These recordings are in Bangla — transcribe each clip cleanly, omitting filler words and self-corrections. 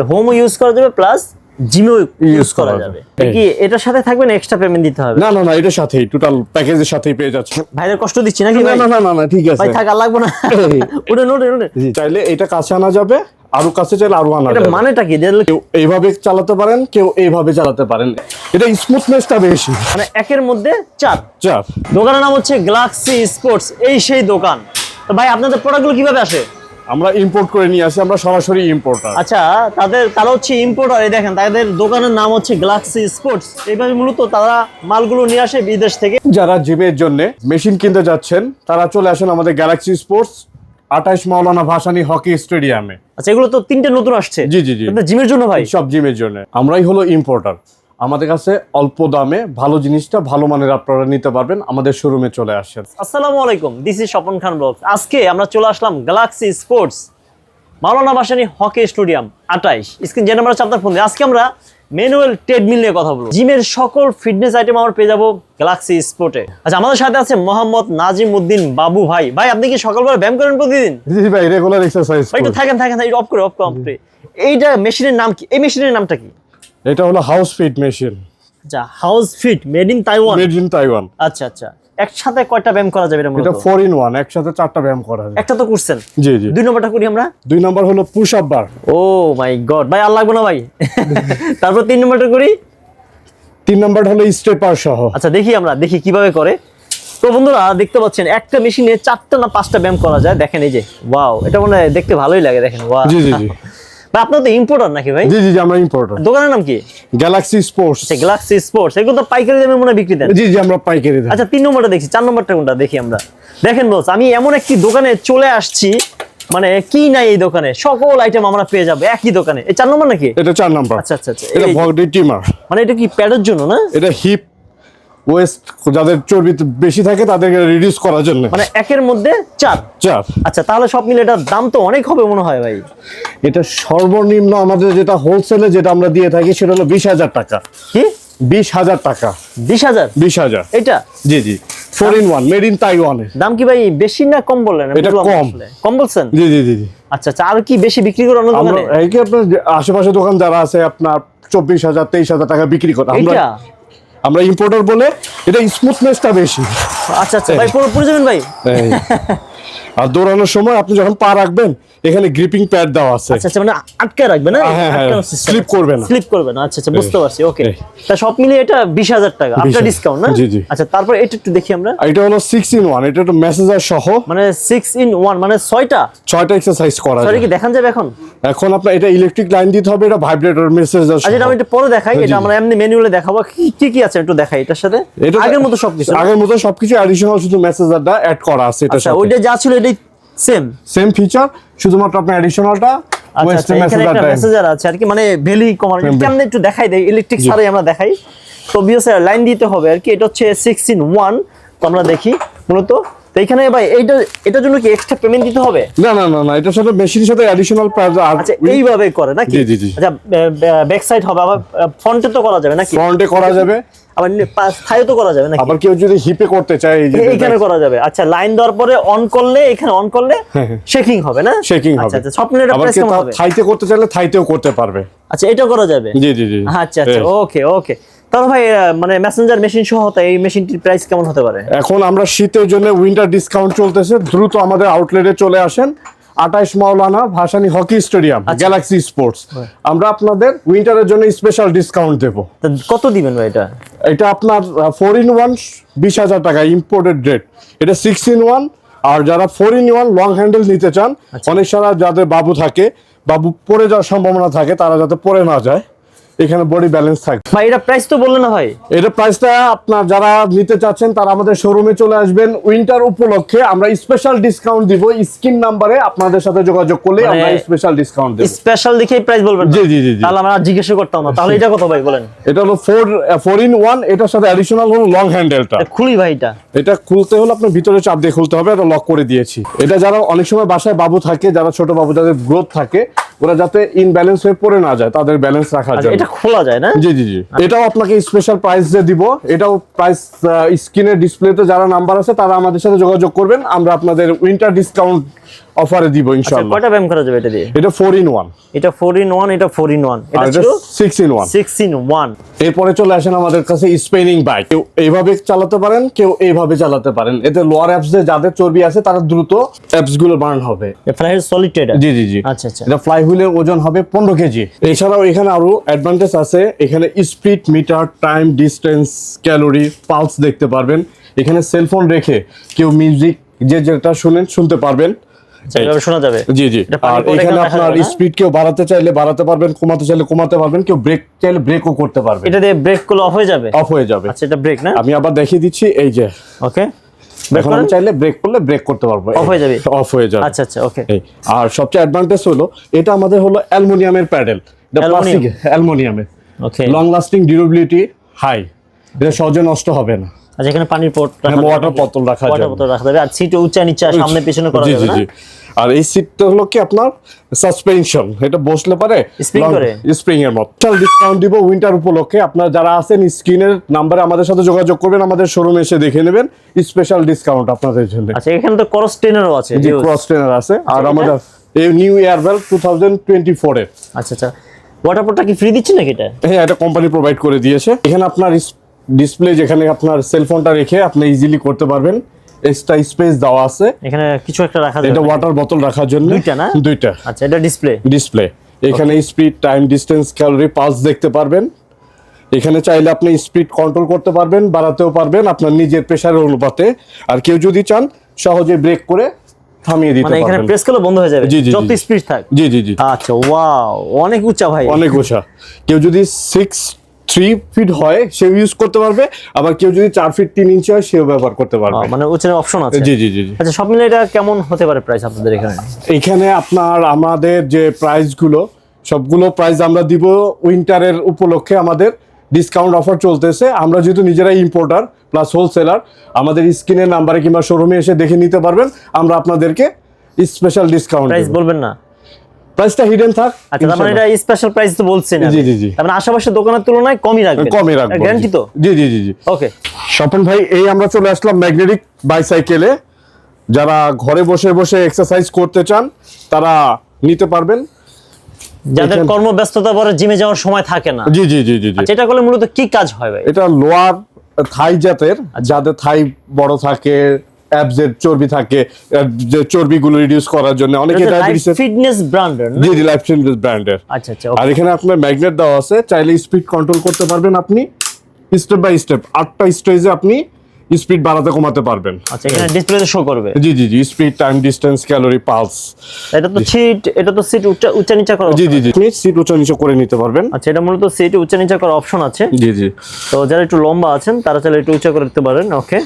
হোমও ইউজ করা যাবে প্লাস জিমেও ইউজ করা যাবে। কি এটার সাথে থাকবে না এক্সট্রা পেমেন্ট দিতে হবে? না না না, এটার সাথেই টোটাল প্যাকেজের সাথেই পেয়ে যাচ্ছে। ভাইদের কষ্ট দিচ্ছি নাকি? না না না না, ঠিক আছে ভাই থাক, আর লাগবে না। ওটা নোট নোট। জি, চাইলে এটা কাছে আনা যাবে, আরো কাছে চাইলে আরো আনা এটা যাবে। মানেটা কি? কেউ এইভাবে চালাতে পারেন, কেউ এইভাবে চালাতে পারেন। এটা স্মুথনেসটা বেশি। মানে একের মধ্যে চার। দোকানের নাম হচ্ছে গ্যালাক্সি স্পোর্টস, এই সেই দোকান। তো ভাই আপনাদের প্রোডাক্টগুলো কিভাবে আসে? আমরা ইম্পোর্ট করে নিয়ে আসি, আমরা সরাসরি ইম্পোর্টার। আচ্ছা, তারা হচ্ছে ইম্পোর্টার। এই দেখেন তাদের দোকানের নাম হচ্ছে গ্যালাক্সি স্পোর্টস। এইভাবে মূলত তারা মালগুলো নিয়ে আসে বিদেশ থেকে। যারা জিমের জন্য মেশিন কিনতে যাচ্ছেন তারা চলে আসেন আমাদের Galaxy sports 28 Maulana Bhasani hockey স্টেডিয়ামে। আচ্ছা, এগুলো তো তিনটে নতুন আসছে। জি জি জি, জিমের জন্য ভাই? সব জিমের জন্য। আমরাই হলো ইম্পোর্টার। আমাদের কাছে অল্প দামে ভালো জিনিসটা ভালো মানের আপনারা নিতে পারবেন। আমাদের শোরুমে চলে আসেন। আসসালামু আলাইকুম, this is Swapan Khan blogs. আজকে আমরা চলে আসলাম galaxy sports Maulana Bhasani hockey stadium 28, screen যে নাম্বার আছে আপনার ফোনে। আজকে আমরা ম্যানুয়াল ট্রেডমিল নিয়ে কথা বলবো। জিমের সকল ফিটনেস আইটেম আমরা পেয়ে যাবো গ্যালাক্সি স্পোর্টে। আচ্ছা, আমাদের সাথে আছে মোহাম্মদ নাজিম উদ্দিন বাবু ভাই। ভাই আপনি কি সকালবেলা ব্যায়াম করেন প্রতিদিন? জি ভাই, রেগুলার এক্সারসাইজ ভাই একটু থাকেন, অফ করে। এইটা মেশিনের নাম কি? এই মেশিনের নামটা কি? এটা হলো হাউস ফিট মেশিন। আচ্ছা, house fit, made in Taiwan. আচ্ছা আচ্ছা, একসাথে কয়টা ব্যায়াম করা যাবে? এটা 4-in-1, একসাথে 4টা ব্যায়াম করা যায়। একটা তো করছেন। জি জি। 2 নম্বরটা করি আমরা। 2 নাম্বার হলো পুশ আপ বার। ও মাই গড ভাই, আর লাগবে না ভাই। তারপর 3 নম্বরটা করি। 3 নাম্বার হলো স্টেপার সহ। আচ্ছা, দেখি কিভাবে করে। তো বন্ধুরা দেখতে পাচ্ছেন একটা মেশিনে 4টা না 5টা ব্যায়াম করা যায়। দেখেন এই যে, ওয়াও, এটা মনে হয় দেখতে ভালোই লাগে। দেখেন, ওয়াও। জি জি জি। ভাই আপনারা তো ইম্পোর্টার নাকি ভাই? জি জি জি, আমরা ইম্পোর্টার। দোকানের নাম কি? Galaxy sports. আচ্ছা, গ্যালাক্সি স্পোর্টস। এগুলো তো পাইকারি দামে মনে হয় বিক্রি দেন? জি জি, আমরা পাইকারি দেই। আচ্ছা, 3 নম্বরটা দেখি। 4 নম্বরটা কোনটা দেখি আমরা। দেখেন বস, আমি এমন একটি দোকানে চলে আসছি, মানে কি নাই এই দোকানে, সকল আইটেম আমরা পেয়ে যাবো একই দোকানে। এই 4 নম্বর নাকি? এটা 4 নাম্বার। আচ্ছা আচ্ছা আচ্ছা। এটা বডি টিমার। মানে এটা কি প্যাডের জন্য না? এটা হিপ ওয়েস্ট, যাদের চর্বি বেশি থাকে তাদেরকে রিডিউস করার জন্য। মানে একের মধ্যে 4। আচ্ছা, তাহলে সব মিলে এটার দাম তো অনেক হবে মনে হয় ভাই। এটা সর্বনিম্ন আমাদের যেটা হোলসেলে যেটা আমরা দিয়ে থাকি সেটা হলো 20,000 টাকা। কি? 20,000 টাকা। 20,000? এটা? জি জি, 4-in-1, মেড ইন তাইওয়ানে। দাম কি ভাই বেশি না কম বললেন? এটা কম বলছেন? জি জি জি জি। আচ্ছা আচ্ছা, আর কি বেশি বিক্রি করে অন্য দোকানে? এই কি আপনার আশেপাশে দোকান যারা আছে আপনার 24,000 23,000 টাকা বিক্রি করে। আমরা ইম্পোর্টার বলে এটা স্মুথনেসটা বেশি। আচ্ছা আচ্ছা ভাই, পুরো যাবেন ভাই। আর দৌড়ানোর সময় আপনি যখন পা রাখবেন এখানে গ্রিপিং প্যাড দেওয়া আছে। আচ্ছা আচ্ছা, মানে আটকে রাখবে না? স্লিপ করবে না। আচ্ছা আচ্ছা, বুঝতে পারছি। ওকে, তা সব মিলিয়ে এটা 20,000 টাকা আফটার ডিসকাউন্ট না? জি জি। আচ্ছা, তারপর এটা একটু দেখি আমরা। এটা হলো 6-in-1, এটা তো মেসেজার সহ। মানে 6-in-1 মানে 6টা এক্সারসাইজ করা যায়। কি দেখান যাবে এখন? এখন আপনার এটা ইলেকট্রিক লাইন দিতে হবে, এটা ভাইব্রেটর মেসেজার। আচ্ছা, আমি এটা পরে দেখাই। এটা আমরা এমনি ম্যানুয়ালি দেখাবো কি আছে একটু দেখাই। এটার সাথে আগের মতো সবকিছু অ্যাডিশনাল, শুধু মেসেজারটা অ্যাড করা আছে। এটা আচ্ছা, ওইটা যা ছিল এটাই সেম ফিচার, শুধুমাত্র আপনার অ্যাডিশনালটা মেসেজার আছে আর কি, মানে ভ্যালি কমান্ড কেমনে একটু দেখাই দেই। ইলেকট্রিক ছাড়াই আমরা দেখাই। তো বিএসআর লাইন দিতে হবে আর কি। এটা হচ্ছে 6-in-1। তো আমরা দেখি মূলত। তো এখানে ভাই এটার জন্য কি এক্সট্রা পেমেন্ট দিতে হবে? না না না না, এটার সাথে মেশিনের সাথে অ্যাডিশনাল প্রাইস। আচ্ছা, এইভাবে করে নাকি? জি জি জি। আচ্ছা, ব্যাক সাইড হবে, আবার ফ্রন্টে তো করা যাবে নাকি? ফ্রন্টে করা যাবে, আবার থাইও তো করা যাবে নাকি? আবার কেউ যদি হিপে করতে চায় এইখানে করা যাবে। আচ্ছা, লাইন দেওয়ার পরে অন করলে, এখানে অন করলে শেকিং হবে না? শেকিং হবে। আচ্ছা, সব মিলে প্রাইস কেমন হবে? থাইতে করতে চাইলে থাইতেও করতে পারবে। আচ্ছা, এটা করা যাবে? জি জি জি। আচ্ছা আচ্ছা, ওকে। তাহলে ভাই মানে মেসেঞ্জার মেশিন সহ এই মেশিনটির প্রাইস কেমন হতে পারে? এখন আমরা শীতের জন্য উইন্টার ডিসকাউন্ট চলতেছে, দ্রুত আমাদের আউটলেটে চলে আসেন। 28 Maulana Bhasani hockey stadium, Galaxy Sports. আমরা আপনাদের উইন্টারের জন্য স্পেশাল ডিসকাউন্ট দেব। কত দিবেন ভাই এটা? এটা আপনার 4-in-1 20,000 টাকা ইম্পোর্টেড রেট। এটা 6-in-1। আর যারা 4-in-1 লং হ্যান্ডেল নিতে চান, অনেক সারা যাদের বাবু থাকে, বাবু পড়ে যাওয়ার সম্ভাবনা থাকে, তারা যাতে পড়ে না যায়, এখানে বডি ব্যালেন্স থাকে। ভাই এটা প্রাইস তো বললেন না ভাই? এটা প্রাইসটা আপনার যারা নিতে চাচ্ছেন তারা আমাদের শোরুমে চলে আসবেন। উইন্টার উপলক্ষে আমরা স্পেশাল ডিসকাউন্ট দিব। স্ক্রিন নাম্বারে আপনাদের সাথে যোগাযোগ করলে আমরা স্পেশাল ডিসকাউন্ট দেব। স্পেশাল দেখেই প্রাইস বলবেন? জি জি জি। তাহলে আমরা জিজ্ঞাসা করতাম না। তাহলে এটা কত ভাই বলেন? এটা হলো 4-in-1, এটার সাথে অ্যাডিশনাল হলো লং হ্যান্ডেলটা। খুলি ভাই এটা খুলতে হলে আপনার ভিতরে চাপ দিয়ে খুলতে হবে। এটা লক করে দিয়েছি। এটা যারা অনেক সময় বাসায় বাবু থাকে, যারা ছোট বাবু, যাদের গ্রোথ থাকে, ওরা যাতে ইনব্যালেন্স হয়ে পড়ে না যায়, তাদের ব্যালেন্স রাখার জন্য এটা খোলা যায় না? জি জি জি। এটাও আপনাকে স্পেশাল প্রাইস দিয়ে দিব। এটাও প্রাইস স্ক্রিনের ডিসপ্লেতে যারা নাম্বার আছে তারা আমাদের সাথে যোগাযোগ করবেন। আমরা আপনাদের উইন্টার ডিসকাউন্ট অফারে দিব আচ্ছা ইনশাআল্লাহ। কয়টা ব্যায়াম করা যাবে এটা দিয়ে? এটা 4-in-1 এটা 4-in-1, এটা 4-in-1, আর এটা এটা ছিল 6-in-1। 6-in-1। এরপরে চলে আসেন আমাদের কাছে স্পিনিং বাইক। কেউ এইভাবে চালাতে পারেন, কেউ এইভাবে চালাতে পারেন। এতে লোয়ার অ্যাপস এ যাদের চর্বি আছে তারা দ্রুত অ্যাপস গুলো বার্ন হবে। ফ্লাইট সলিড এটা? জি জি জি। আচ্ছা আচ্ছা। এটা ফ্লাই হুইলের ওজন হবে 15 কেজি। এছাড়াও এখানে আরো অ্যাডভান্টেজ আছে। এখানে speed metre, time, distance, calorie, pulse দেখতে পারবেন। এখানে সেলফোন রেখে কেউ মিউজিক যে যেটা শুনতে পারবেন। এভাবে শোনা যাবে? জি জি। এটা পানি আর পড়ে এখানে দেখা আপনার যাবে না? স্পিড কেউ বাড়াতে চাইলে বাড়াতে পারবেন, কমাতে চাইলে কমাতে পারবেন, কেউ ব্রেক চাইলে ব্রেকও করতে পারবেন। এটা দিয়ে ব্রেক করলে অফ হয়ে যাবে? অফ হয়ে যাবে। আচ্ছা এটা ব্রেক না? আমি আবার দেখিয়ে দিচ্ছি, এই যে ওকে, ব্রেক এখন করেন, আমি চাইলে ব্রেক করলে ব্রেক করতে পারবো। অফ হয়ে যাবে? অফ হয়ে যাবে। আচ্ছা আচ্ছা ওকে। এই আর সবচেয়ে অ্যাডভান্টেজ হলো এটা আমাদের হলো অ্যালুমিনিয়ামের প্যাডেল। এটা প্লাস্টিক, অ্যালুমিনিয়ামের, okay. Long lasting, durability high. এটা সহজে নষ্ট হবে না। আচ্ছা এখানে পানির পট রাখা যাবে? ওয়াটার বোতল রাখা যাবে। ওয়াটার বোতল রাখা যাবে। আর সিট উঁচা নিচা সামনে পিছনে করা জি যাবে জি না? জি। আর এই সিটটা হলো কি আপনার সাসপেনশন, এটা বসলে পারে Spring করে? স্প্রিং এর মতো। চল ডিসকাউন্ট দিব উইন্টার উপলক্ষে। আপনারা যারা আছেন স্ক্রিনের নাম্বারে আমাদের সাথে যোগাযোগ করবেন, আমাদের শোরুমে এসে দেখে নেবেন। স্পেশাল ডিসকাউন্ট আপনাদের জন্য। আচ্ছা এখানে তো ক্রস ট্রেনারও আছে? জি, ক্রস ট্রেনার আছে। আর এটা? আমাদের এই নিউ এয়ারবেল 2024 এর। আচ্ছা আচ্ছা। ওয়াটার পটটা কি ফ্রি দিচ্ছে নাকি এটা? হ্যাঁ, এটা কোম্পানি প্রোভাইড করে দিয়েছে। এখানে আপনার ডিসপ্লে, যেখানে আপনার সেলফোনটা রেখে আপনি ইজিলি করতে পারবেন। এক্সট্রা স্পেস দেওয়া আছে। এখানে কিছু একটা রাখা যাবে? এটা ওয়াটার বোতল রাখার জন্য। দুইটা না? দুইটা। আচ্ছা এটা ডিসপ্লে? ডিসপ্লে। এখানে speed, time, distance, calorie, pulse দেখতে পারবেন। এখানে চাইলে আপনি স্পিড কন্ট্রোল করতে পারবেন, বাড়াতেও পারবেন আপনার নিজের প্রেসারের অনুপাতে। আর কেউ যদি চান সহজে ব্রেক করে থামিয়ে দিতে মানে এখানে পারবেন। প্রেস করলে বন্ধ হয়ে যাবে জি, জি, যত জি। স্পিড থাক? জি জি জি। আচ্ছা ওয়াও, অনেক উঁচা ভাই। অনেক উঁচা। কেউ যদি 3 ফিট হয় সেও ইউজ করতে পারবে, আবার কেউ যদি 4 ফিট 3 ইঞ্চি হয় সেও ব্যবহার করতে পারবে। মানে উঁচার অপশন আছে? জি জি জি জি। আচ্ছা সব মিলে এটা কেমন হতে পারে প্রাইস আপনাদের এখানে? এখানে আপনার আমাদের যে প্রাইসগুলো, সবগুলো প্রাইস আমরা দিব উইন্টারের উপলক্ষে। আমাদের ডিসকাউন্ট অফার চলতেছে। আমরা যেহেতু নিজেরাই ইম্পোর্টার প্লাস হোলসেলার, আমাদের স্ক্রিনের নাম্বারে কিংবা শোরুমে এসে দেখে নিতে পারবেন। আমরা আপনাদেরকে স্পেশাল ডিসকাউন্ট। প্রাইস বলবেন না? প্রাইসটা হিডেন থাক। আচ্ছা তার মানে এটা স্পেশাল প্রাইস তো বলছেন? জি, জি, জি। তার মানে আশেপাশের দোকানের তুলনায় কমই রাখবেন? কমই রাখবো। গ্যারান্টি তো? জি জি জি জি। ওকে। স্বপন ভাই, এই আমরা চলে আসলাম ম্যাগনেটিক বাইসাইকেলে। যারা ঘরে বসে বসে এক্সারসাইজ করতে চান তারা নিতে পারবেন। যাদের কর্মব্যস্ততা পরে জিমে যাওয়ার সময় থাকে না। জি জি জি জি জি। আচ্ছা এটা করলে মূলত কি কাজ হয় ভাই? এটা লোয়ার থাই জাতের, যাদের থাই বড় থাকে, অ্যাবস এর চর্বি থাকে, যে চর্বিগুলো রিডিউস করার জন্য। অনেকে ডায়াবেটিস। ফিটনেস ব্র্যান্ডের? জি জি, লাইফ ফিটনেস ব্র্যান্ডের। আচ্ছা আচ্ছা। আর এখানে আপনার ম্যাগনেট দেওয়া আছে, চাইলে স্পিড কন্ট্রোল করতে পারবেন আপনি স্টেপ বাই স্টেপ। 8টা স্টেজে আপনি স্পিড বাড়াতে কমাতে পারবেন। আচ্ছা এখানে ডিসপ্লেতে শো করবে? জি জি জি। Speed, time, distance, calorie, pulse. এটা তো সিট উচ্চ নিচা করা? জি জি জি। আপনি সিট উঁচা নিচে করে নিতে পারবেন। আচ্ছা এটা মূলত সিট উচ্চ নিচা করার অপশন আছে? জি জি। তো যারা একটু লম্বা আছেন তারা চাইলে একটু উঁচা করে দিতে পারেন। ওকে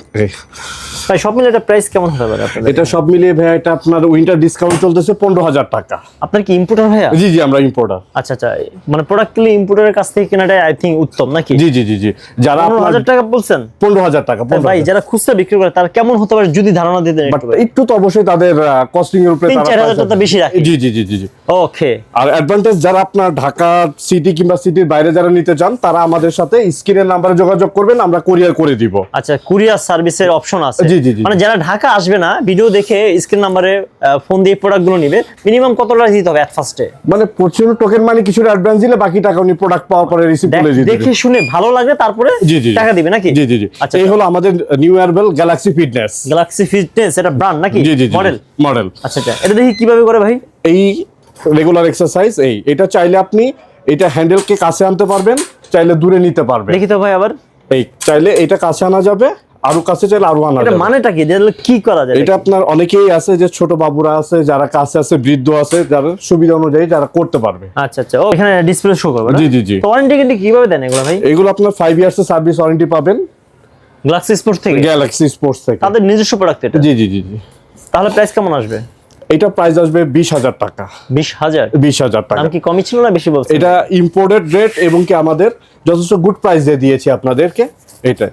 ভাই, সব মিলে এটা প্রাইস কেমন হতে পারে আপনাদের? এটা সব মিলিয়ে ভাইয়া, এটা আপনার উইন্টার ডিসকাউন্ট চলতেছে 15,000 টাকা। আপনার কি ইম্পোর্টার ভাইয়া? জি জি, আমরা ইম্পোর্টার। আচ্ছা আচ্ছা, মানে প্রোডাক্ট কিনলে ইম্পোর্টারের কাছ থেকে কেনাটাই আই থিঙ্ক উত্তম নাকি? জি জি জি জি। যারা 15,000 টাকা বলছেন? 15,000 টাকা। ভাই যারা খুচরা বিক্রি করে তারা কেমন হতে পারে যদি ধারণা দিতেন একটু? একটু তো অবশ্যই তাদের কস্টিং এর উপরে 3-4,000 টাকা বেশি রাখে? জি জি জি জি জি। ওকে। আর অ্যাডভান্টেজ যারা আপনার ঢাকা সিটি কিংবা সিটির বাইরে যারা নিতে চান তারা আমাদের সাথে স্ক্রিনের নাম্বারে যোগাযোগ করবেন, আমরা কুরিয়ার করে দিব। আচ্ছা কুরিয়ার সার্ভিসের অপশন আছে? জি জি জি। মানে যারা ঢাকা আসবে না, ভিডিও দেখে স্ক্রিন নাম্বারে ফোন দিয়ে প্রোডাক্টগুলো নিবে, মিনিমাম কত টাকা দিতে হবে এট ফার্স্টে? মানে প্রচুর টোকেন মানে কিছু অ্যাডভান্স দিলে বাকি টাকা উনি প্রোডাক্ট পাওয়ার পরে রিসিভ করে দিবেন। দেখে শুনে ভালো লাগে তারপরে জি জি টাকা দিবে নাকি? জি জি জি। আচ্ছা এই হলো আমাদের নিউ এয়ারবেল গ্যালাক্সি ফিটনেস। গ্যালাক্সি ফিটনেস এটা ব্র্যান্ড নাকি? জি জি মডেল? মডেল। আচ্ছা আচ্ছা, এটা দেখি কিভাবে করে ভাই? এই রেগুলার এক্সারসাইজ, এটা চাইলে আপনি এটা হ্যান্ডেলকে কাছে আনতে পারবেন, চাইলে দূরে নিতে পারবেন। দেখি তো ভাই আবার। এই চাইলে এটা কাছে আনা যাবে, আরো কাছে চাইলে আরো আনা এটা যাবে। মানেটা কি? কি করা যায়? এটা আপনার অনেকেই আছে যে ছোট বাবুরা আছে, যারা কাছে আছে, বৃদ্ধ আছে, যারা সুবিধা অনুযায়ী যারা করতে পারবে। আচ্ছা আচ্ছা। ও এখানে ডিসপ্লে শো করবে না? জি জি জি। তো ওয়ারেন্টি কিন্তু কিভাবে দেন এগুলো ভাই? এগুলো আপনার 5 ইয়ার্স এর সার্ভিস ওয়ারেন্টি পাবেন গ্যালাক্সি স্পোর্টস থেকে? গ্যালাক্সি স্পোর্টস থেকে। তাদের নিজস্ব প্রোডাক্ট এটা? জি জি জি জি। তাহলে প্রাইস কেমন আসবে? এটা প্রাইস আসবে 20,000 টাকা। 20,000? 20,000 টাকা। দাম কি কমই ছিল না বেশি বলছেন? এটা ইম্পোর্টেড রেট এবং কি আমাদের যথেষ্ট গুড প্রাইস দিয়ে দিয়েছি আপনাদেরকে। এটা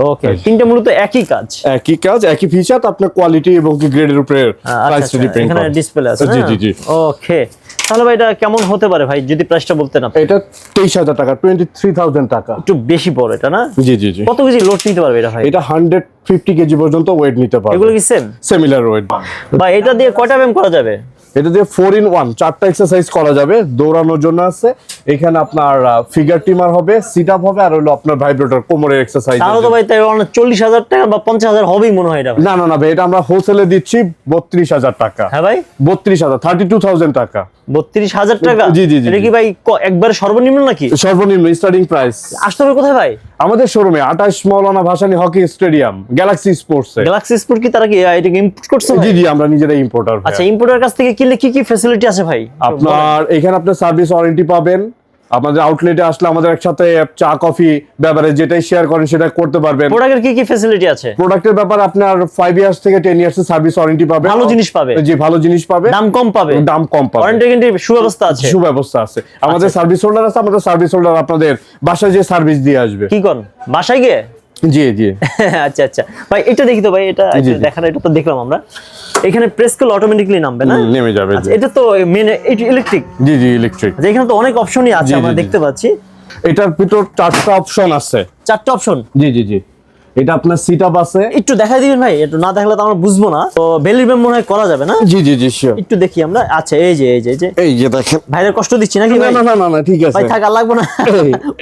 ওকে, তিনটা মূলত একই কাজ। একই কাজ, একই ফিচার, আপনার কোয়ালিটি এবং কি গ্রেডের উপরে প্রাইসটা ডিপেন্ড করে। এখানে ডিসপ্লে আছে। জি জি জি। ওকে, তাহলে ভাই এটা কেমন হতে পারে ভাই, যদি প্রাইসটা বলতেন আপনি? এটা 23,000 টাকা, 23,000 টাকা। একটু বেশি পড়ে এটা না? জি জি জি। কত কেজি লোড নিতে পারবে এটা ভাই? এটা 150 কেজি পর্যন্ত ওয়েট নিতে পারবে। এগুলো কি সেম? Similar wait. ভাই এটা দিয়ে কয়টা ব্যায়াম করা যাবে? এটা দিয়ে 4 in 1 চারটা এক্সারসাইজ করা যাবে। দৌড়ানোর জন্য আছে, এখানে আপনার ফিগার টিমার হবে, সিট আপ হবে, আর হলো আপনার ভাইব্রেটর কোমরের এক্সারসাইজ। তাহলে তো ভাই তাই 40,000 টাকা বা 50,000 হবেই মনে হয় এটা ভাই। না না না ভাই, এটা আমরা হোলসেলে দিচ্ছি 32,000 টাকা। হ্যাঁ ভাই, 32,000, 32,000 টাকা। 32,000 টাকা? জি, জি, জি, এটা কি ভাই একবারে সর্বনিম্ন নাকি? সর্বনিম্ন স্টার্টিং প্রাইস। আসতে হবে কোথায় ভাই? আমাদের শোরুমে 28 Maulana Bhasani hockey stadium, Galaxy Sports এ। গ্যালাক্সি স্পোর্ট কি তারা কি এটাকে ইম্পোর্ট করছে ভাই? জি জি, আমরা নিজেরাই ইম্পোর্টার। আচ্ছা, ইম্পোর্টার কাছ থেকে কিনলে কি কি ফ্যাসিলিটি আছে ভাই? আপনার এখানে আপনি সার্ভিস ওয়ারেন্টি পাবেন। আমাদের আউটলেটে আসলে আমাদের একসাথে চা কফি ব্যাপারে যেটাই শেয়ার করেন সেটা করতে পারবেন। প্রোডাক্টের কি কি ফ্যাসিলিটি আছে? প্রোডাক্টের ব্যাপারে আপনার 5 ইয়ার্স থেকে 10 ইয়ার্স এর সার্ভিস ওয়ারেন্টি পাবে। ভালো জিনিস পাবে। জি, ভালো জিনিস পাবে, দাম কম পাবে। দাম কম পাবে, ওয়ারেন্টি গ্যারান্টি সুব্যবস্থা আছে। সুব্যবস্থা আছে। আমাদের সার্ভিস হোল্ডার আছে, আমাদের সার্ভিস হোল্ডার আপনাদের বাসায় যে সার্ভিস দিয়ে আসবে। কি কোন বাসায় গিয়ে? জি জি। আচ্ছা আচ্ছা ভাই, এটা দেখি তো ভাই, এটা দেখানো, এটা তো দেখলাম আমরা। এখানে প্রেস করলে অটোমেটিক্যালি নামবে না? নেমে যাবে। আচ্ছা, এটা তো মেন ইলেকট্রিক। জি জি, ইলেকট্রিক। এখানে তো অনেক অপশনই আছে, জি, আমরা জি, জি। দেখতে পাচ্ছি। এটার ভিতর 4টা অপশন আছে। 4টা অপশন? জি জি জি। এটা আপনার সিট আপ আছে। একটু দেখাই দিবেন ভাই, একটু না দেখালে তো আমরা বুঝবো না। তো বেলির ব্যায়াম মনে হয় করা যাবে না? জি জি জি, শিওর। একটু দেখি আমরা। আচ্ছা, এই যে এই যে দেখেন। ভাইদের কষ্ট দিচ্ছি নাকি না ভাই? না না না, ঠিক আছে ভাই থাক, আর লাগবো না।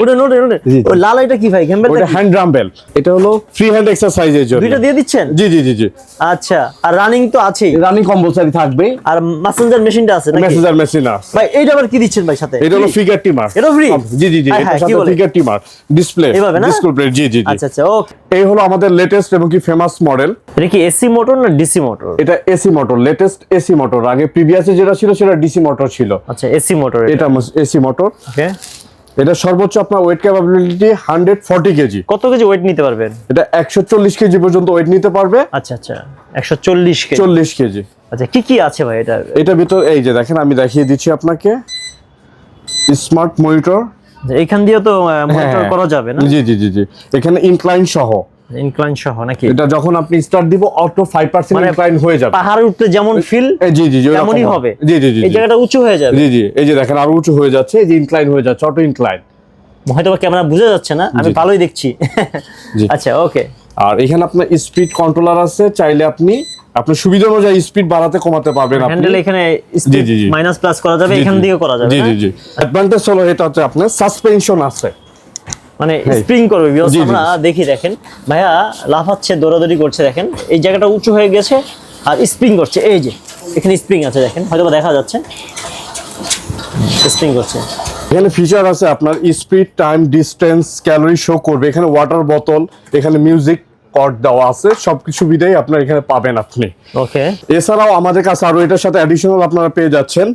ওটা নোট নোট। জি, জি। ওই লাল এটা কি ভাই, গ্যাম্বেল? ওটা হ্যান্ড ডাম্বেল। এটা হলো ফ্রি হ্যান্ড এক্সারসাইজের জন্য। দুইটা দিয়ে দিচ্ছেন? জি জি জি জি। আচ্ছা, আর রানিং তো আছেই, রানিং কম্পালসারি থাকবে। আর মেসেঞ্জার মেশিনটা আছে নাকি? মেসেঞ্জার মেশিন আছে। ভাই এইটা আবার কি দিচ্ছেন ভাই সাথে? এটা হলো ফিগার টিমার। এটা ফ্রি? জি জি জি, হ্যাঁ, এটার কি সাথে বলে? Figure টিমার display. এইভাবে না? ডিসপ্লে। জি জি জি। আচ্ছা আচ্ছা, ওকে। এই হলো আমাদের লেটেস্ট এবং কি ফেমাস মডেল। এটা কি এসি মোটর না ডিসি মোটর? এটা AC motor, latest AC motor. আগে প্রিভিয়াসে যেটা ছিল সেটা ডিসি মোটর ছিল। আচ্ছা, এসি মোটর। এটা এসি মোটর। ওকে। এটা সর্বোচ্চ আপনার ওয়েট ক্যাপাবিলিটি 140 কেজি। কত কেজি ওয়েট নিতে পারবেন? এটা 140 কেজি পর্যন্ত ওয়েট নিতে পারবে। আচ্ছা আচ্ছা, 140 কেজি। 40 কেজি। আচ্ছা, কি কি আছে ভাই এটা? এটা ভিতর এই যে দেখেন, আমি দেখিয়ে দিচ্ছি আপনাকে। Smart monitor. এখান দিয়ে তো মনিটর করা যাবে না? জি জি জি জি। এখানে ইনক্লাইন সহ। ইনক্লাইন সহ নাকি? এটা যখন আপনি স্টার্ট দিব অটো 5% মানে ইনক্লাইন হয়ে যাবে। পাহাড়ে উঠতে যেমন ফিল, জি জি জি, ওরকম তেমনই হবে। জি জি জি। এই জায়গাটা উঁচু হয়ে যাবে। জি জি, এই যে দেখেন আরো উঁচু হয়ে যাচ্ছে, এই যে ইনক্লাইন হয়ে যাচ্ছে, অটো ইনক্লাইন। হয়তো ক্যামেরা বোঝা যাচ্ছে না, আমি ভালোই দেখছি। জি। আচ্ছা, ওকে। আর এখানে আপনার স্পিড কন্ট্রোলার আছে, চাইলে আপনি আপনার সুবিধা অনুযায়ী স্পিড বাড়াতে কমাতে পারবেন আপনি। হ্যান্ডেল এখানে জি, জি, জি। মাইনাস প্লাস করা যাবে, এখান থেকে করা যাবে। জি জি জি। অ্যাডভান্টেজ হলো এটা হচ্ছে আপনার সাসপেনশন আছে, মানে স্প্রিং করবে। জি, জি। আমরা দেখি, দেখেন ভাইয়া লাফাচ্ছে, দৌড়াদৌড়ি করছে, দেখেন এই জায়গাটা উঁচু হয়ে গেছে আর স্প্রিং করছে। এই যে এখানে স্প্রিং আছে, দেখেন হয়তো দেখা যাচ্ছে স্প্রিং করছে। এখানে ফিচার আছে আপনার speed, time, distance, calorie show করবে। এখানে ওয়াটার বোতল, এখানে মিউজিক কর্ড দেওয়া আছে, সবকিছু সুবিধাই আপনার এখানে পাবেন আপনি। ওকে। এছাড়াও আমাদের কাছে আরো এটার সাথে অ্যাডিশনাল আপনারা পেয়ে যাচ্ছেন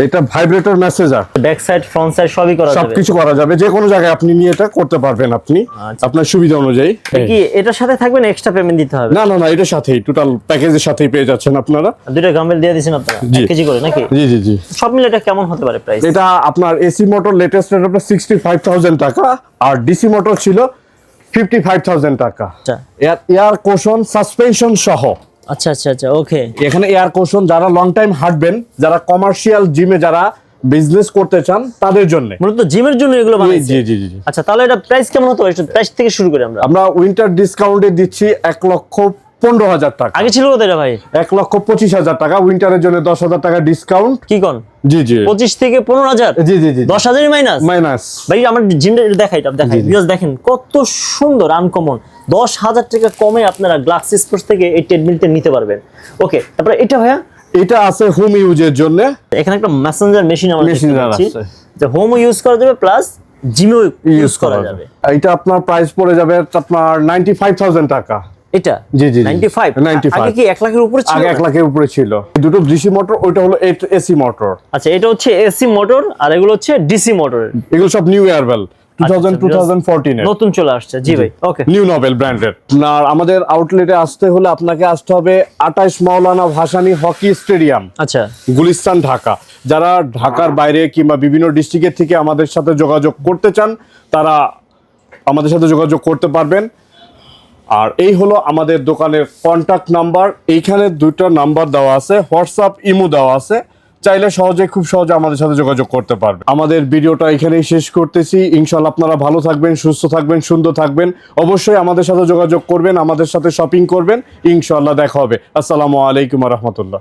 এটা vibrator massager. Back side front side সবই করা যাবে। সবকিছু করা যাবে, যে কোনো জায়গায় আপনি নিয়ে এটা করতে পারবেন আপনি আচ্ছা। আপনার সুবিধা অনুযায়ী। কি এটার সাথে থাকবে না এক্সট্রা পেমেন্ট দিতে হবে? না না না, এটার সাথেই টোটাল প্যাকেজের সাথেই পেয়ে যাচ্ছেন আপনারা। দুইটা গাম্বেল দিয়ে দিয়েছেন আপনারা 1 কেজি করে নাকি? জি জি জি। সব মিলে এটা কেমন হতে পারে প্রাইস? এটা আপনার এসি মোটর লেটেস্ট রেট আপনার 65,000 টাকা, আর ডিসি মোটর ছিল 55,000 টাকা। আচ্ছা এয়ার কোশন সাসপেনশন সহ। আচ্ছা আচ্ছা আচ্ছা, ওকে। এখানে এয়ার কোশন, যারা লং টাইম হাঁটবেন, যারা কমার্শিয়াল জিমে যারা বিজনেস করতে চান তাদের জন্য। মূলত জিমের জন্য এগুলো বানাইছে? জি জি জি জি। আচ্ছা, তাহলে এটা প্রাইস কেমন হতো? একটু প্রাইস থেকে শুরু করি আমরা। আমরা উইন্টার ডিসকাউন্টে দিচ্ছি 1,15,000 টাকা। আগে ছিল কত এটা ভাই? 1,25,000 টাকা। উইন্টারের জন্য 10,000 টাকা ডিসকাউন্ট। কি কোন? জি জি 25 থেকে 15,000? জি জি জি। 10,000 মাইনাস? মাইনাস। ভাই আমার জিমটা দেখাই, এটা দেখাই। ভিউয়ার্স দেখেন কত সুন্দর, আনকমন। 10,000 টাকা কমে আপনারা গ্যালাক্সি স্পোর্টস থেকে এই ট্রেডমিলটা নিতে পারবেন। ওকে, তারপরে এটা ভাইয়া? এটা আছে হোম ইউজের জন্য। এখানে একটা মেসেঞ্জার মেশিন আমরা দেখতে মেসেঞ্জার পাচ্ছি, আছে। যে হোমও ইউজ করা যাবে প্লাস জিমেও ইউজ করা যাবে। এটা আপনার প্রাইস পড়ে যাবে আপনার 95,000 টাকা। এটা জি জি 95? 95। আগে কি 1 লাখের উপরে ছিল? আগে 1 লাখের উপরে ছিল। দুটো ডিসি মোটর, ওইটা হলো এসি মোটর। আচ্ছা, এটা হচ্ছে এসি মোটর আর এগুলো হচ্ছে ডিসি মোটর। এগুলো সব নিউ এয়ারবেল 2014 এর নতুন চলে আসছে। জি ভাই, ওকে। New Noble branded. আর আমাদের আউটলেটে আসতে হলে আপনাকে আসতে হবে 28 মাওলানা ভাসানী হকি স্টেডিয়াম, আচ্ছা, গুলিস্তান, ঢাকা। যারা ঢাকার বাইরে কিংবা বিভিন্ন ডিস্ট্রিক্টের থেকে আমাদের সাথে যোগাযোগ করতে চান, তারা আমাদের সাথে যোগাযোগ করতে পারবেন। আর এই হলো আমাদের দোকানের কন্টাক্ট নাম্বার। এইখানে 2টা নাম্বার দেওয়া আছে, হোয়াটসঅ্যাপ ইমো দেওয়া আছে, চাইলে খুব সহজে আমাদের সাথে যোগাযোগ করতে পারবে। আমাদের ভিডিওটা এখানেই শেষ করতেছি। ইনশাআল্লাহ আপনারা ভালো থাকবেন, সুস্থ থাকবেন, সুন্দর থাকবেন। অবশ্যই আমাদের সাথে যোগাযোগ করবেন, আমাদের সাথে শপিং করবেন। ইনশাআল্লাহ দেখা হবে। আসসালামু আলাইকুম ওয়া রাহমাতুল্লাহ।